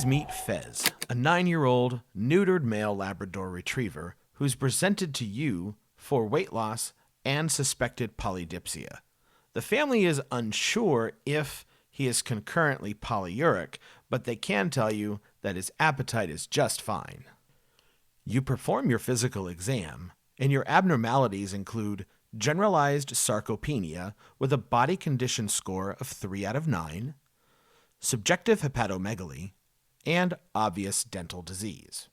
Please meet Fez, a 9-year-old neutered male Labrador retriever who's presented to you for weight loss and suspected polydipsia. The family is unsure if he is concurrently polyuric, but they can tell you that his appetite is just fine. You perform your physical exam, and your abnormalities include generalized sarcopenia with a body condition score of 3 out of 9, subjective hepatomegaly, and obvious dental disease.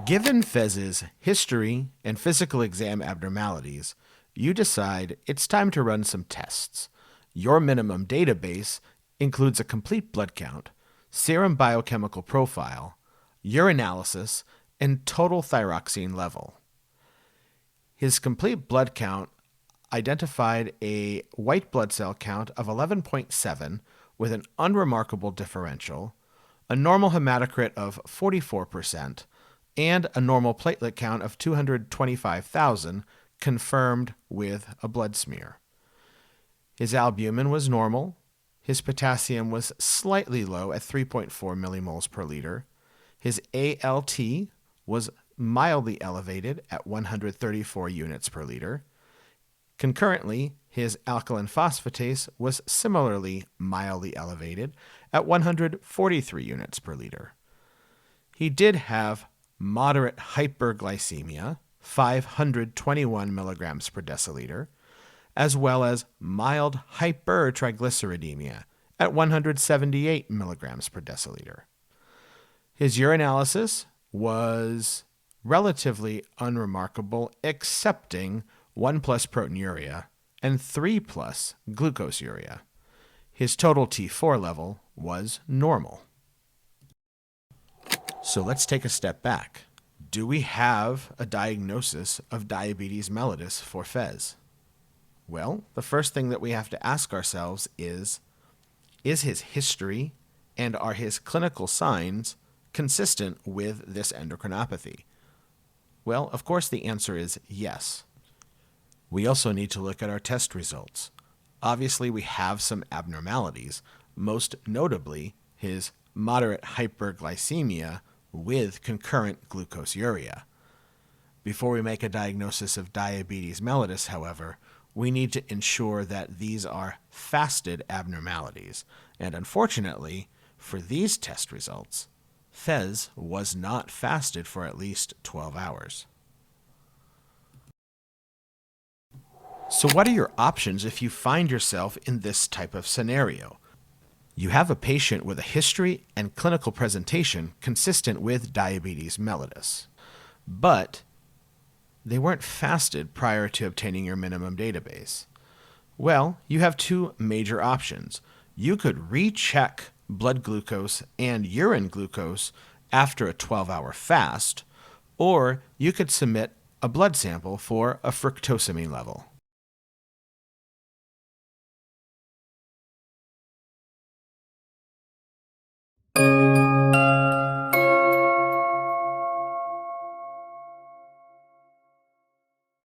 Given Fez's history and physical exam abnormalities, you decide it's time to run some tests. Your minimum database includes a complete blood count, serum biochemical profile, urinalysis, and total thyroxine level. His complete blood count identified a white blood cell count of 11.7 with an unremarkable differential, a normal hematocrit of 44%, and a normal platelet count of 225,000 confirmed with a blood smear. His albumin was normal. His potassium was slightly low at 3.4 millimoles per liter. His ALT was mildly elevated at 134 units per liter. Concurrently, his alkaline phosphatase was similarly mildly elevated at 143 units per liter. He did have moderate hyperglycemia, 521 milligrams per deciliter, as well as mild hypertriglyceridemia at 178 milligrams per deciliter. His urinalysis was relatively unremarkable, excepting 1+ proteinuria and 3+ glucoseuria. His total T4 level was normal. So let's take a step back. Do we have a diagnosis of diabetes mellitus for Fez? Well, the first thing that we have to ask ourselves is his history and are his clinical signs consistent with this endocrinopathy? Well, of course the answer is yes. We also need to look at our test results. Obviously, we have some abnormalities, most notably his moderate hyperglycemia with concurrent glucoseuria. Before we make a diagnosis of diabetes mellitus, however, we need to ensure that these are fasted abnormalities. And unfortunately, for these test results, Fez was not fasted for at least 12 hours. So what are your options if you find yourself in this type of scenario? You have a patient with a history and clinical presentation consistent with diabetes mellitus, but they weren't fasted prior to obtaining your minimum database. Well, you have two major options. You could recheck blood glucose and urine glucose after a 12-hour fast, or you could submit a blood sample for a fructosamine level.